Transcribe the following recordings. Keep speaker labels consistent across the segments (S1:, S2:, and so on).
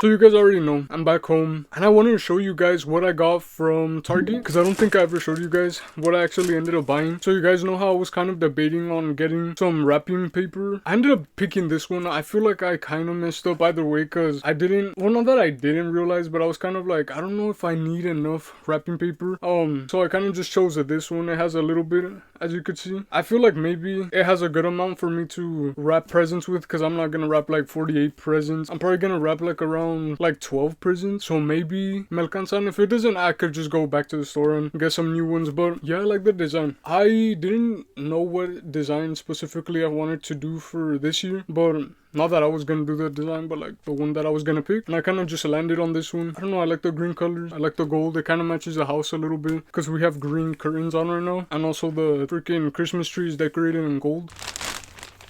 S1: So you guys already know, I'm back home, and I wanted to show you guys what I got from Target, because I don't think I ever showed you guys what I actually ended up buying. So you guys know how I was kind of debating on getting some wrapping paper. I ended up picking this one. I feel like I kind of messed up either way, because I didn't, well, not that I didn't realize, but I was kind of like, I don't know if I need enough wrapping paper. So I kind of just chose this one. It has a little bit, as you could see. I feel like maybe it has a good amount for me to wrap presents with, because I'm not gonna wrap like 48 presents. I'm probably gonna wrap like around like 12 presents, so maybe me alcanzan. If it doesn't, I could just go back to the store and get some new ones. But yeah, I like the design. I didn't know what design specifically I wanted to do for this year, but not that I was gonna do the design, but like the one that I was gonna pick, and I kind of just landed on this one. I don't know, I like the green colors, I like the gold. It kind of matches the house a little bit because we have green curtains on right now, and also the freaking Christmas tree is decorated in gold.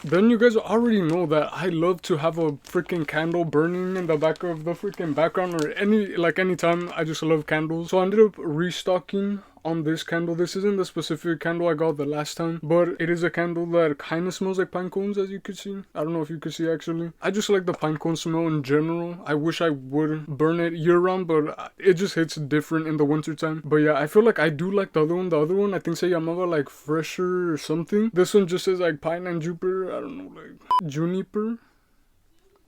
S1: Then you guys already know that I love to have a freaking candle burning in the back of the freaking background, or anytime. I just love candles. So I ended up restocking on this candle. This isn't the specific candle I got the last time, but it is a candle that kind of smells like pine cones, as you could see. I don't know if you could see actually. I just like the pine cone smell in general. I wish I would burn it year round, but it just hits different in the winter time. But yeah, I feel like I do like the other one. The other one, I think se llamaba like fresher or something. This one just says like pine and juniper. I don't know, like juniper.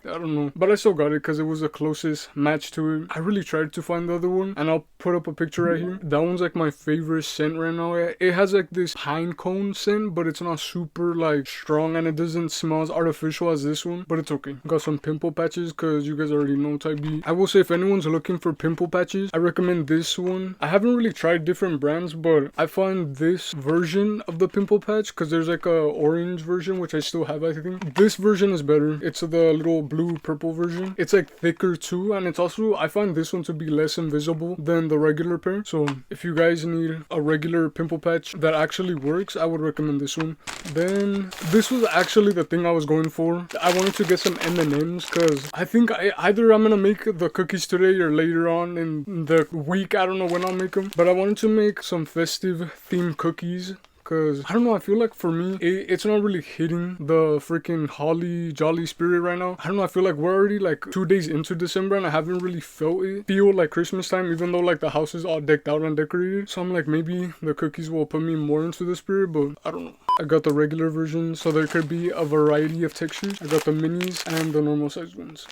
S1: I don't know, but I still got it because it was the closest match to it. I really tried to find the other one, and I'll put up a picture right here. That one's like my favorite scent right now. It has like this pine cone scent, but it's not super like strong, and it doesn't smell as artificial as this one, but it's okay. Got some pimple patches because you guys already know type B. I will say, if anyone's looking for pimple patches, I recommend this one. I haven't really tried different brands, but I find this version of the pimple patch, because there's like a orange version, which I still have, I think. This version is better. It's the little blue purple version. It's like thicker too, and it's also, I find this one to be less invisible than the regular pair. So if you guys need a regular pimple patch that actually works, I would recommend this one. Then this was actually the thing I was going for. I wanted to get some M&Ms because I think either I'm gonna make the cookies today or later on in the week. I don't know when I'll make them, but I wanted to make some festive themed cookies. Cause I don't know, I feel like for me, it's not really hitting the freaking holly jolly spirit right now. I don't know, I feel like we're already like 2 days into December and I haven't really felt it feel like Christmas time, even though like the house is all decked out and decorated. So I'm like, maybe the cookies will put me more into the spirit, but I don't know. I got the regular version, so there could be a variety of textures. I got the minis and the normal size ones.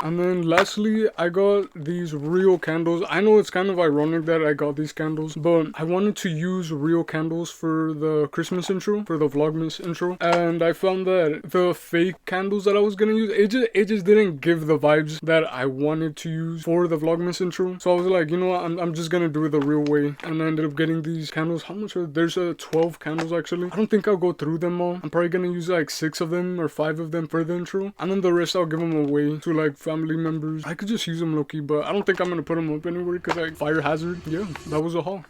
S1: And then lastly, I got these real candles. I know it's kind of ironic that I got these candles, but I wanted to use real candles for the Christmas intro, for the Vlogmas intro. And I found that the fake candles that I was gonna use, it just didn't give the vibes that I wanted to use for the Vlogmas intro. So I was like, you know what, I'm just gonna do it the real way. And I ended up getting these candles. How much are there's 12 candles actually. I don't think I'll go through them all. I'm probably gonna use like 6 of them or 5 of them for the intro. And then the rest I'll give them away to like family members. I could just use them low-key, but I don't think I'm gonna put them up anywhere because like fire hazard. Yeah, that was a haul.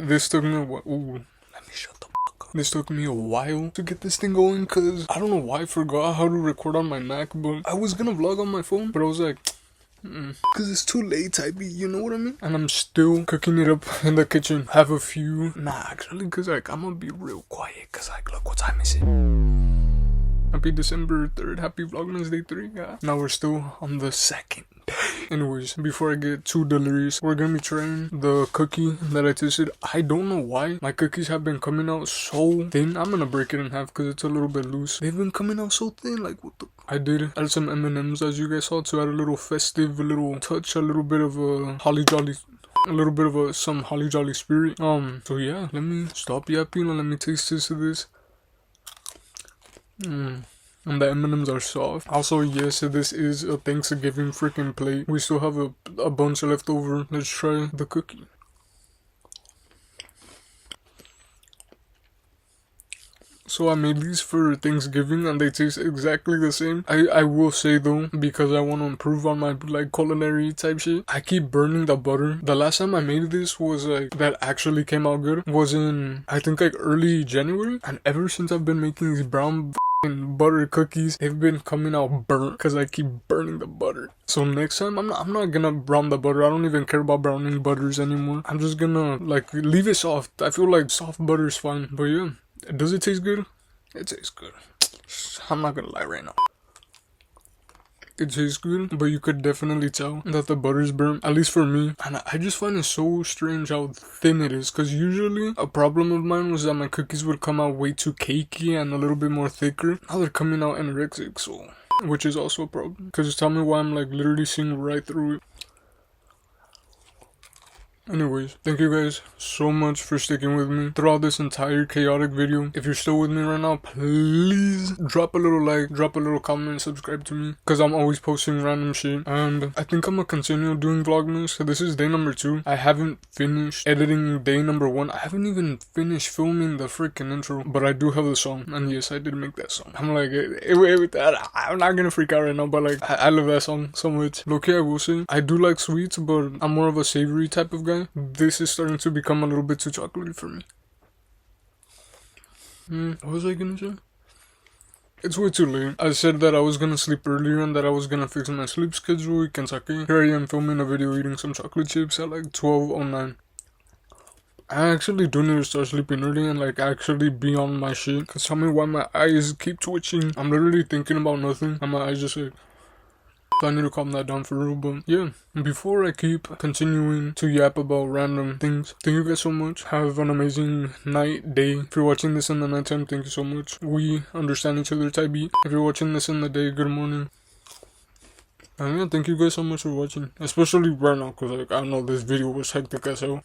S1: this took me a while. Ooh, let me shut the fuck up. This took me a while to get this thing going because I don't know why I forgot how to record on my Mac, but I was gonna vlog on my phone, but I was like, cause it's too late type, you know what I mean? And I'm still cooking it up in the kitchen. Have a few, actually, cause like I'm gonna be real quiet, cause like look what time is it? Happy December 3rd, happy Vlogmas day 3, yeah. Now we're still on the 2nd day. Anyways, before I get too delirious, we're gonna be trying the cookie that I tasted. I don't know why my cookies have been coming out so thin. I'm gonna break it in half because it's a little bit loose. They've been coming out so thin, like what the... I did add some M&Ms as you guys saw to add a little festive, a little touch, a little bit of a holly jolly, a little bit of some holly jolly spirit. So yeah, let me stop yapping and let me taste this. And the M&Ms are soft. Also, yes, this is a Thanksgiving freaking plate. We still have a bunch left over. Let's try the cookie. So I made these for Thanksgiving and they taste exactly the same. I will say though, because I want to improve on my like culinary type shit, I keep burning the butter. The last time I made this was like, that actually came out good, was in, I think like early January. And ever since I've been making these brown butter cookies, they've been coming out burnt because I keep burning the butter. So next time I'm not gonna brown the butter. I don't even care about browning butters anymore. I'm just gonna like leave it soft. I feel like soft butter is fine. But yeah, does it taste good? It tastes good. I'm not gonna lie right now. It tastes good, but you could definitely tell that the butter is burnt, at least for me. And I just find it so strange how thin it is, because usually a problem of mine was that my cookies would come out way too cakey and a little bit more thicker. Now they're coming out anorexic, so, which is also a problem, because tell me why I'm like literally seeing right through it. Anyways, thank you guys so much for sticking with me throughout this entire chaotic video. If you're still with me right now, please drop a little like, drop a little comment, subscribe to me, because I'm always posting random shit. And I think I'm gonna continue doing Vlogmas. This is day number 2. I haven't finished editing day number 1. I haven't even finished filming the freaking intro, but I do have the song. And yes, I did make that song. I'm like, I'm not gonna freak out right now, but like, I love that song so much. Okay, I will say, I do like sweets, but I'm more of a savory type of guy. This is starting to become a little bit too chocolatey for me. What was I gonna say? It's way too late. I said that I was gonna sleep earlier and that I was gonna fix my sleep schedule. You can suck it. Here I am filming a video eating some chocolate chips at like 12:09. I actually do need to start sleeping early and like actually be on my shit. Cause tell me why my eyes keep twitching. I'm literally thinking about nothing and my eyes just like... I need to calm that down for real, but yeah. Before I keep continuing to yap about random things, thank you guys so much. Have an amazing night, day. If you're watching this in the nighttime, thank you so much. We understand each other type beat. If you're watching this in the day, good morning. And yeah, thank you guys so much for watching. Especially right now, because like, I know this video was hectic as hell.